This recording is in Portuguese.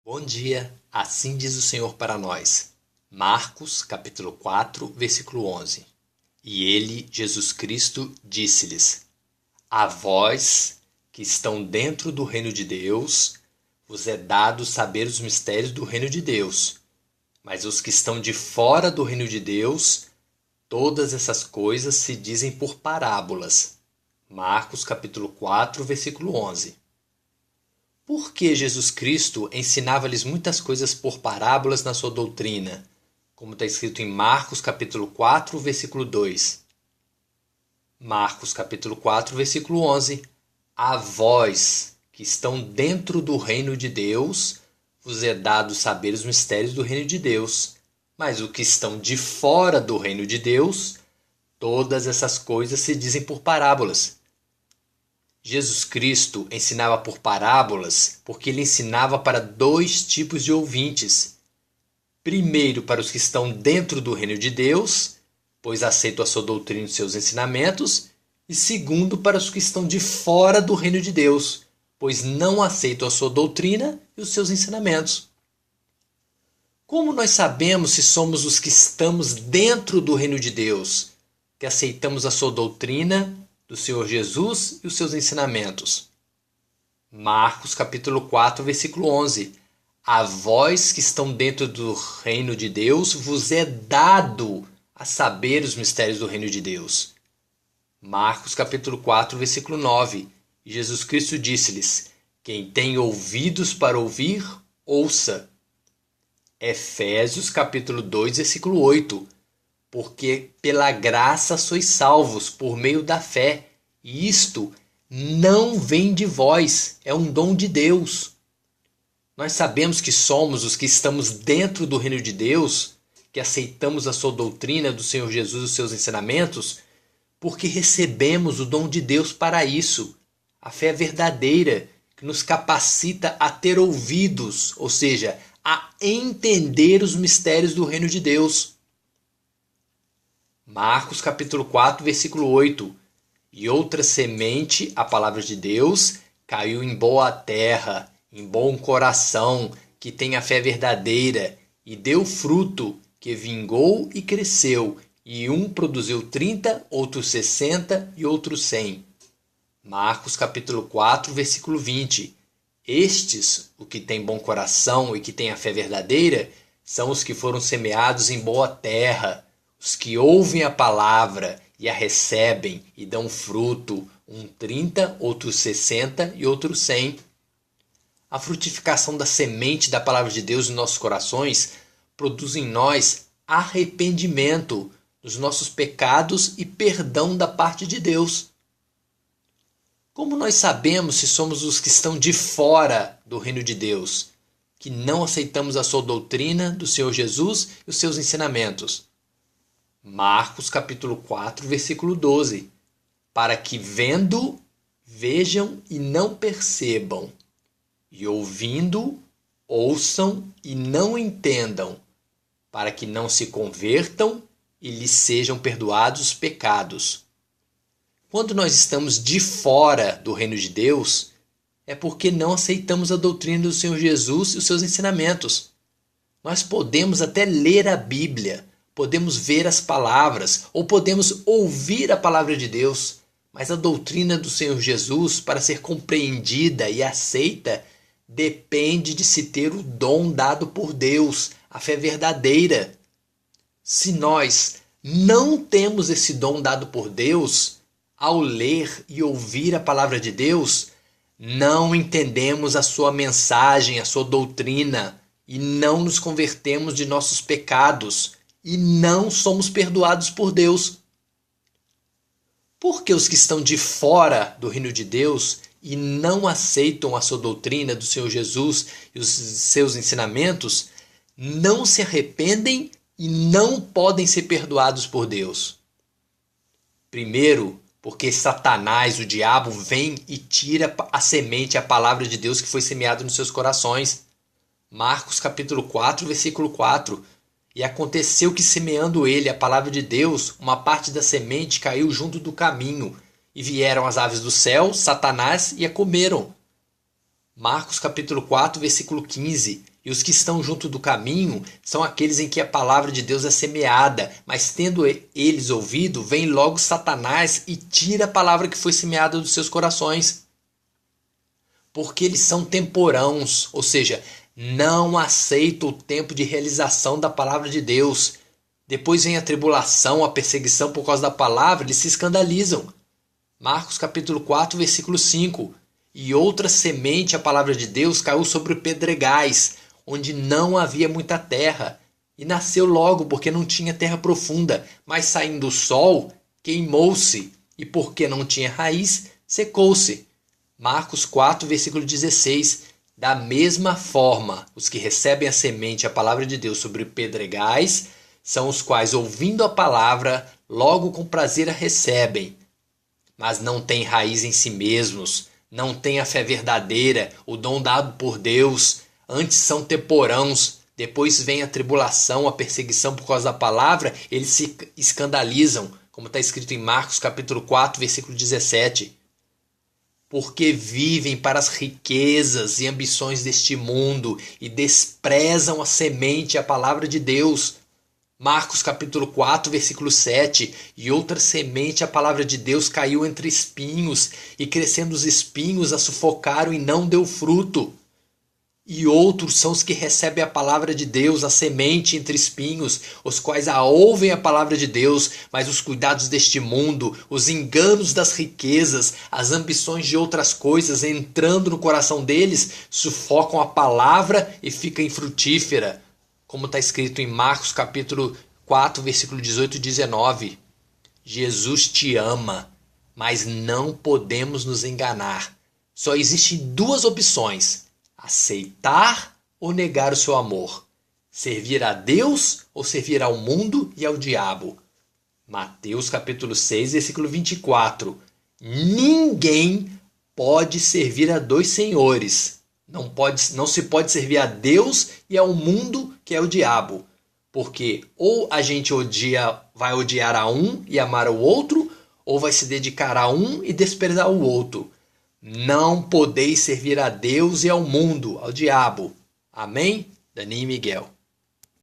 Bom dia, assim diz o Senhor para nós. Marcos, capítulo 4, versículo 11. E ele, Jesus Cristo, disse-lhes: A vós, que estão dentro do reino de Deus, vos é dado saber os mistérios do reino de Deus. Mas os que estão de fora do reino de Deus, todas essas coisas se dizem por parábolas. Marcos, capítulo 4, versículo 11. Por que Jesus Cristo ensinava-lhes muitas coisas por parábolas na sua doutrina? Como está escrito em Marcos capítulo 4, versículo 2. Marcos capítulo 4, versículo 11. A vós, que estão dentro do reino de Deus, vos é dado saber os mistérios do reino de Deus. Mas os que estão de fora do reino de Deus, todas essas coisas se dizem por parábolas. Jesus Cristo ensinava por parábolas porque ele ensinava para dois tipos de ouvintes. Primeiro, para os que estão dentro do reino de Deus, pois aceitam a sua doutrina e os seus ensinamentos. E segundo, para os que estão de fora do reino de Deus, pois não aceitam a sua doutrina e os seus ensinamentos. Como nós sabemos se somos os que estamos dentro do reino de Deus, que aceitamos a sua doutrina do Senhor Jesus e os seus ensinamentos? Marcos capítulo 4, versículo 11. A vós que estão dentro do reino de Deus, vos é dado a saber os mistérios do reino de Deus. Marcos capítulo 4, versículo 9. E Jesus Cristo disse-lhes: Quem tem ouvidos para ouvir, ouça. Efésios capítulo 2, versículo 8. Porque pela graça sois salvos por meio da fé, e isto não vem de vós, é um dom de Deus. Nós sabemos que somos os que estamos dentro do reino de Deus, que aceitamos a sua doutrina do Senhor Jesus e os seus ensinamentos, porque recebemos o dom de Deus para isso. A fé verdadeira, que nos capacita a ter ouvidos, ou seja, a entender os mistérios do reino de Deus. Marcos capítulo 4, versículo 8. E outra semente, a palavra de Deus, caiu em boa terra, em bom coração, que tem a fé verdadeira, e deu fruto, que vingou e cresceu, e um produziu 30, outro 60 e outro 100. Marcos capítulo 4, versículo 20. Estes, o que tem bom coração e que tem a fé verdadeira, são os que foram semeados em boa terra, os que ouvem a palavra e a recebem e dão fruto, um 30, outro 60 e outro 100. A frutificação da semente da palavra de Deus em nossos corações produz em nós arrependimento dos nossos pecados e perdão da parte de Deus. Como nós sabemos se somos os que estão de fora do reino de Deus, que não aceitamos a sua doutrina do Senhor Jesus e os seus ensinamentos? Marcos capítulo 4, versículo 12. Para que vendo, vejam e não percebam, e ouvindo, ouçam e não entendam, para que não se convertam e lhes sejam perdoados os pecados. Quando nós estamos de fora do reino de Deus, é porque não aceitamos a doutrina do Senhor Jesus e os seus ensinamentos. Nós podemos até ler a Bíblia, podemos ver as palavras, ou podemos ouvir a palavra de Deus, mas a doutrina do Senhor Jesus, para ser compreendida e aceita, depende de se ter o dom dado por Deus, a fé verdadeira. Se nós não temos esse dom dado por Deus, ao ler e ouvir a palavra de Deus, não entendemos a sua mensagem, a sua doutrina, e não nos convertemos de nossos pecados, e não somos perdoados por Deus. Por que os que estão de fora do reino de Deus e não aceitam a sua doutrina do Senhor Jesus e os seus ensinamentos não se arrependem e não podem ser perdoados por Deus? Primeiro, porque Satanás, o diabo, vem e tira a semente, a palavra de Deus que foi semeada nos seus corações. Marcos capítulo 4, versículo 4. E aconteceu que, semeando ele a palavra de Deus, uma parte da semente caiu junto do caminho, e vieram as aves do céu, Satanás, e a comeram. Marcos capítulo 4, versículo 15. E os que estão junto do caminho são aqueles em que a palavra de Deus é semeada, mas tendo eles ouvido, vem logo Satanás e tira a palavra que foi semeada dos seus corações. Porque eles são temporãos, ou seja, não aceitam o tempo de realização da palavra de Deus. Depois vem a tribulação, a perseguição por causa da palavra, eles se escandalizam. Marcos capítulo 4, versículo 5. E outra semente, a palavra de Deus, caiu sobre pedregais, onde não havia muita terra. E nasceu logo, porque não tinha terra profunda. Mas saindo o sol, queimou-se. E porque não tinha raiz, secou-se. Marcos 4, versículo 16. Da mesma forma, os que recebem a semente, a palavra de Deus, sobre pedregais, são os quais, ouvindo a palavra, logo com prazer a recebem. Mas não têm raiz em si mesmos, não têm a fé verdadeira, o dom dado por Deus, antes são temporãos, depois vem a tribulação, a perseguição por causa da palavra, eles se escandalizam, como está escrito em Marcos capítulo 4, versículo 17. Porque vivem para as riquezas e ambições deste mundo e desprezam a semente, a palavra de Deus. Marcos capítulo 4, versículo 7. E outra semente, a palavra de Deus, caiu entre espinhos, e crescendo os espinhos a sufocaram e não deu fruto. E outros são os que recebem a palavra de Deus, a semente entre espinhos, os quais a ouvem a palavra de Deus, mas os cuidados deste mundo, os enganos das riquezas, as ambições de outras coisas entrando no coração deles, sufocam a palavra e fica infrutífera. Como está escrito em Marcos capítulo 4, versículo 18 e 19. Jesus te ama, mas não podemos nos enganar. Só existem duas opções: aceitar ou negar o seu amor. Servir a Deus ou servir ao mundo e ao diabo. Mateus capítulo 6, versículo 24. Ninguém pode servir a dois senhores. Não se pode servir a Deus e ao mundo, que é o diabo. Porque ou a gente vai odiar a um e amar o outro, ou vai se dedicar a um e desprezar o outro. Não podeis servir a Deus e ao mundo, ao diabo. Amém? Dani e Miguel.